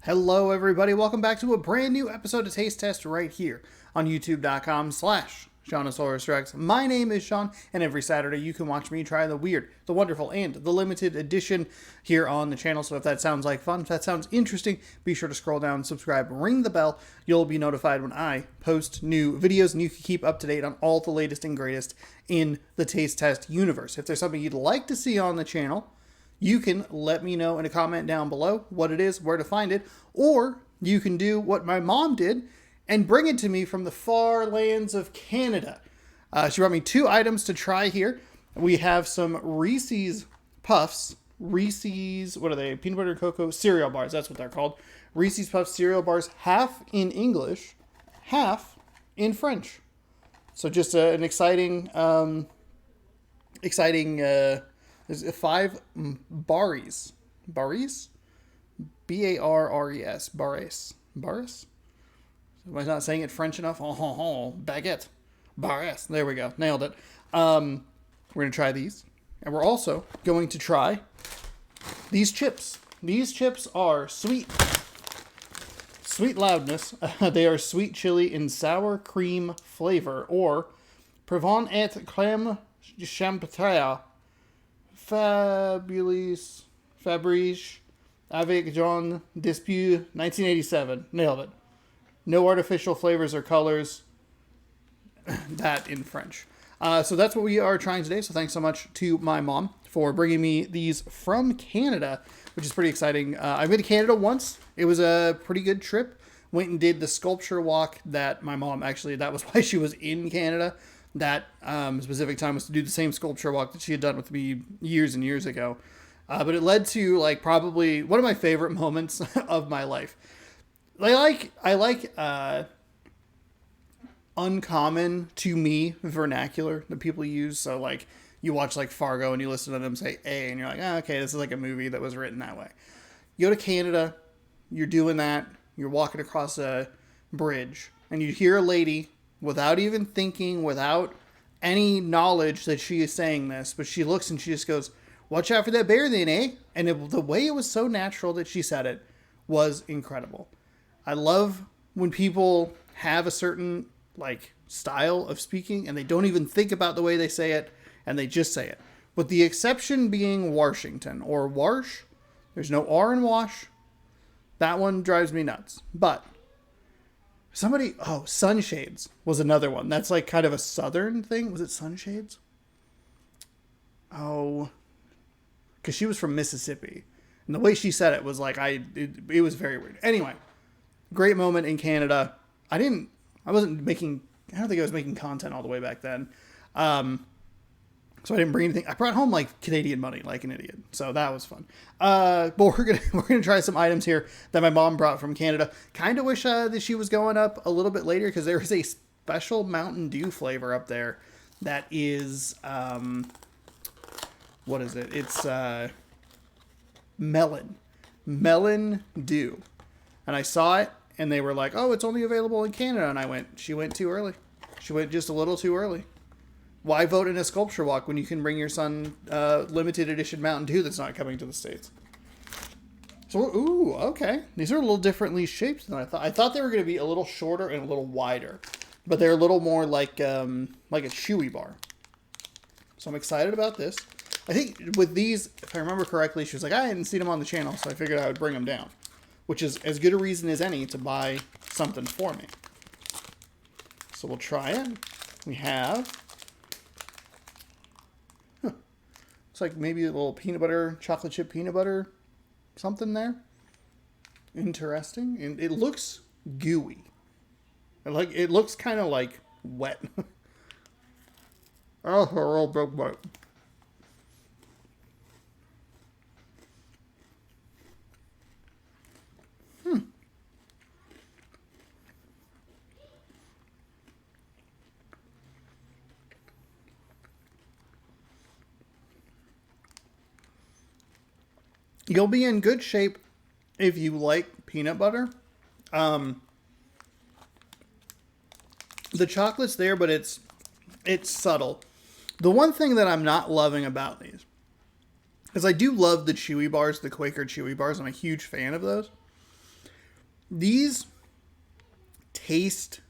Hello, everybody. Welcome back to a brand new episode of Taste Test right here on youtube.com/SeanOsaurusRex. My name is Sean, and every Saturday you can watch me try the weird, the wonderful, and the limited edition here on the channel. So if that sounds like fun, if that sounds interesting, be sure to scroll down, subscribe, ring the bell. You'll be notified when I post new videos, and you can keep up to date on all the latest and greatest in the Taste Test universe. If there's something you'd like to see on the channel, you can let me know in a comment down below what it is, where to find it, or you can do what my mom did and bring it to me from the far lands of Canada. She brought me two items to try here. We have some Reese's Puffs. Reese's, what are they? Peanut butter and cocoa cereal bars. That's what they're called. Reese's Puffs cereal bars, half in English, half in French. So just an exciting, there's 5 barries. Barries? B-A-R-R-E-S. Barres. Barres? Am I not saying it French enough? Baguette. Barres. There we go. Nailed it. We're going to try these. And we're also going to try these chips. These chips are sweet. Sweet loudness. They are sweet chili in sour cream flavor, or Provence et crème champêtre. Fabrice avec Jean Dispute 1987. Nailed it. No artificial flavors or colors. That in French. So that's what we are trying today. So thanks so much to my mom for bringing me these from Canada, which is pretty exciting. I've been to Canada once. It was a pretty good trip. Went and did the sculpture walk that my mom actually, that was why she was in Canada. That specific time was to do the same sculpture walk that she had done with me years and years ago. But it led to like probably one of my favorite moments of my life. I like uncommon to me vernacular that people use. So like you watch like Fargo and you listen to them say "a" and you're like, oh, okay, this is like a movie that was written that way. You go to Canada, you're doing that, you're walking across a bridge, and you hear a lady, without even thinking, without any knowledge that she is saying this, but she looks and she just goes, "Watch out for that bear then, eh?" And the way it was so natural that she said it was incredible. I love when people have a certain like style of speaking and they don't even think about the way they say it and they just say it. With the exception being Washington or Warsh. There's no R in Wash. That one drives me nuts. But sunshades was another one. That's like kind of a southern thing. Was it sunshades? Oh, because she was from Mississippi. And the way she said it was like, it was very weird. Anyway, great moment in Canada. I don't think I was making content all the way back then. So I didn't bring anything. I brought home like Canadian money, like an idiot. So that was fun. But we're gonna try some items here that my mom brought from Canada. Kind of wish that she was going up a little bit later because there is a special Mountain Dew flavor up there that is what is it? It's melon Dew, and I saw it and they were like, "Oh, it's only available in Canada," and she went too early. She went just a little too early. Why vote in a sculpture walk when you can bring your son limited edition Mountain Dew that's not coming to the States? So, ooh, okay. These are a little differently shaped than I thought. I thought they were going to be a little shorter and a little wider, but they're a little more like a chewy bar. So I'm excited about this. I think with these, if I remember correctly, she was like, I hadn't seen them on the channel, so I figured I would bring them down, which is as good a reason as any to buy something for me. So we'll try it. We have... It's like maybe a little peanut butter, chocolate chip peanut butter, something there. Interesting. And it looks gooey. It looks kind of like wet. Oh, a real big bite. You'll be in good shape if you like peanut butter. The chocolate's there, but it's subtle. The one thing that I'm not loving about these is I do love the chewy bars, the Quaker chewy bars. I'm a huge fan of those. These taste,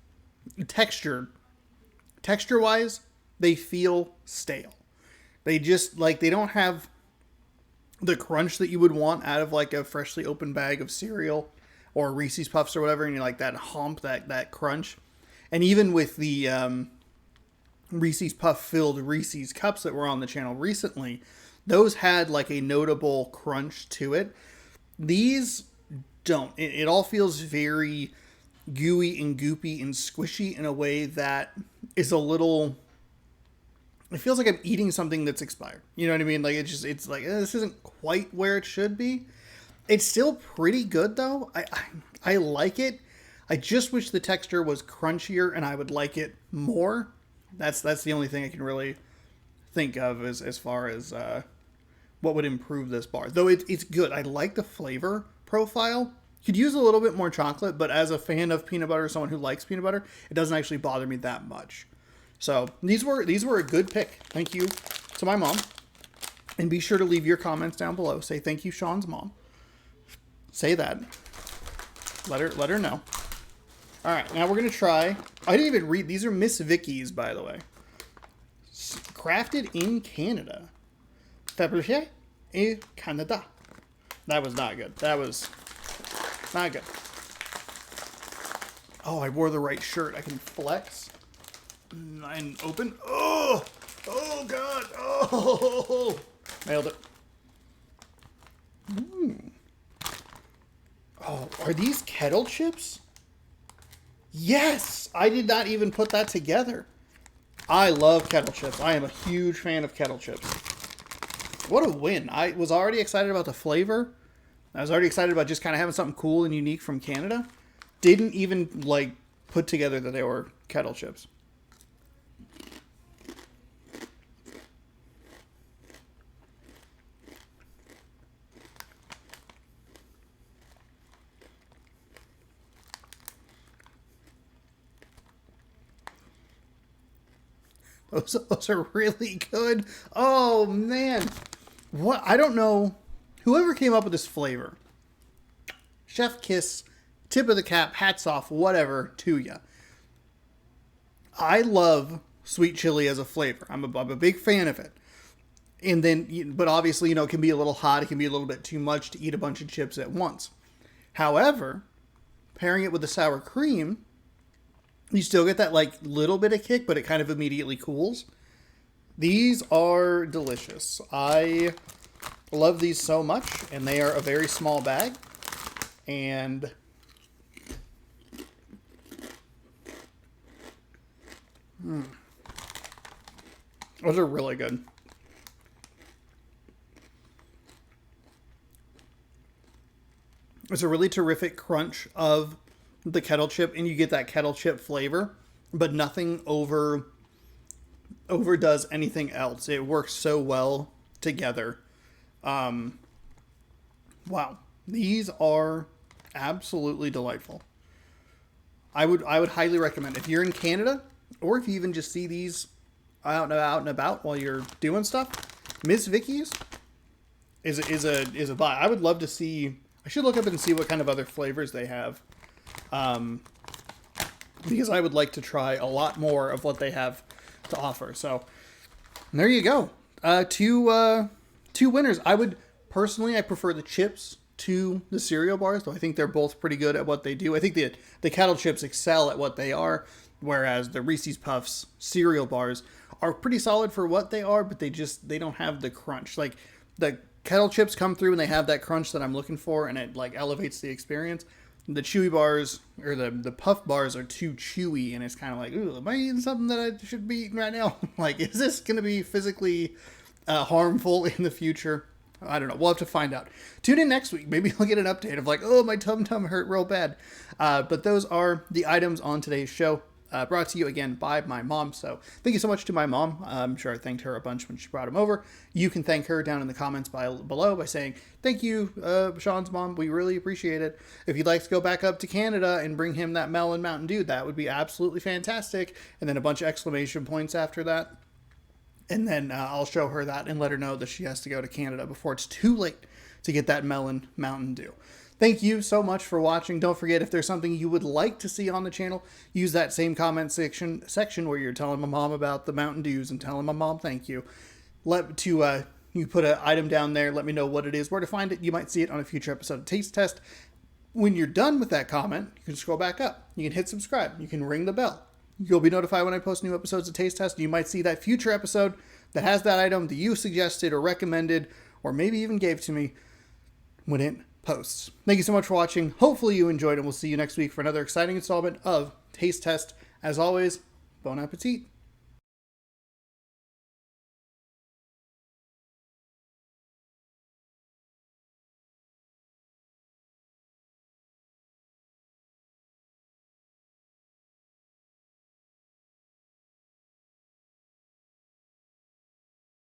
texture wise, they feel stale. They just, like, they don't have the crunch that you would want out of like a freshly opened bag of cereal or Reese's Puffs or whatever, and you like that hump, that crunch. And even with the Reese's Puff filled Reese's cups that were on the channel recently, those had like a notable crunch to it. These don't. It all feels very gooey and goopy and squishy in a way that is a little, it feels like I'm eating something that's expired. You know what I mean? Like, it's like, this isn't quite where it should be. It's still pretty good though. I like it. I just wish the texture was crunchier and I would like it more. That's the only thing I can really think of as far as what would improve this bar. Though it's good. I like the flavor profile. Could use a little bit more chocolate, but as a fan of peanut butter, someone who likes peanut butter, it doesn't actually bother me that much. So these were a good pick. Thank you to my mom. And be sure to leave your comments down below. Say thank you, Sean's mom. Say that. Let her know. All right, now we're going to try. I didn't even read. These are Miss Vickie's, by the way. Crafted in Canada. Fabriqué in Canada. That was not good. That was not good. Oh, I wore the right shirt. I can flex and open. Oh, oh God. Oh, nailed it. Oh, are these Kettle chips? Yes, I did not even put that together. I love Kettle chips. I am a huge fan of Kettle chips. What a win. I was already excited about the flavor. I was already excited about just kind of having something cool and unique from Canada. Didn't even, like, put together that they were Kettle chips. Those are really good. Oh, man. What? I don't know. Whoever came up with this flavor. Chef kiss, tip of the cap, hats off, whatever to ya. I love sweet chili as a flavor. I'm a big fan of it. And then, but obviously, it can be a little hot. It can be a little bit too much to eat a bunch of chips at once. However, pairing it with the sour cream, you still get that like little bit of kick, but it kind of immediately cools. These are delicious. I love these so much, and they are a very small bag. And those are really good. It's a really terrific crunch of the Kettle chip, and you get that Kettle chip flavor, but nothing overdoes anything else. It works so well together. Wow. These are absolutely delightful. I would highly recommend, if you're in Canada, or if you even just see these out and about while you're doing stuff, Miss Vickie's is a buy. I would love to see. I should look up and see what kind of other flavors they have. Because I would like to try a lot more of what they have to offer. So there you go. Two winners. I prefer the chips to the cereal bars, though I think they're both pretty good at what they do. I think the Kettle chips excel at what they are, whereas the Reese's Puffs cereal bars are pretty solid for what they are, but they don't have the crunch. Like, the Kettle chips come through and they have that crunch that I'm looking for, and it like elevates the experience. The chewy bars, or the puff bars, are too chewy, and it's kind of like, ooh, am I eating something that I should be eating right now? Like, is this going to be physically harmful in the future? I don't know. We'll have to find out. Tune in next week. Maybe I'll get an update of like, oh, my tum hurt real bad. But those are the items on today's show. Brought to you again by my mom. So thank you so much to my mom. I'm sure I thanked her a bunch when she brought him over. You can thank her down in the comments below by saying, thank you, Sean's mom. We really appreciate it. If you'd like to go back up to Canada and bring him that melon Mountain Dew, that would be absolutely fantastic. And then a bunch of exclamation points after that. And then I'll show her that and let her know that she has to go to Canada before it's too late to get that melon Mountain Dew. Thank you so much for watching. Don't forget, if there's something you would like to see on the channel, use that same comment section where you're telling my mom about the Mountain Dews and telling my mom thank you. You put an item down there, let me know what it is, where to find it. You might see it on a future episode of Taste Test. When you're done with that comment, you can scroll back up. You can hit subscribe. You can ring the bell. You'll be notified when I post new episodes of Taste Test. You might see that future episode that has that item that you suggested or recommended or maybe even gave to me when it posts. Thank you so much for watching. Hopefully you enjoyed, and we'll see you next week for another exciting installment of Taste Test. As always, bon appetit.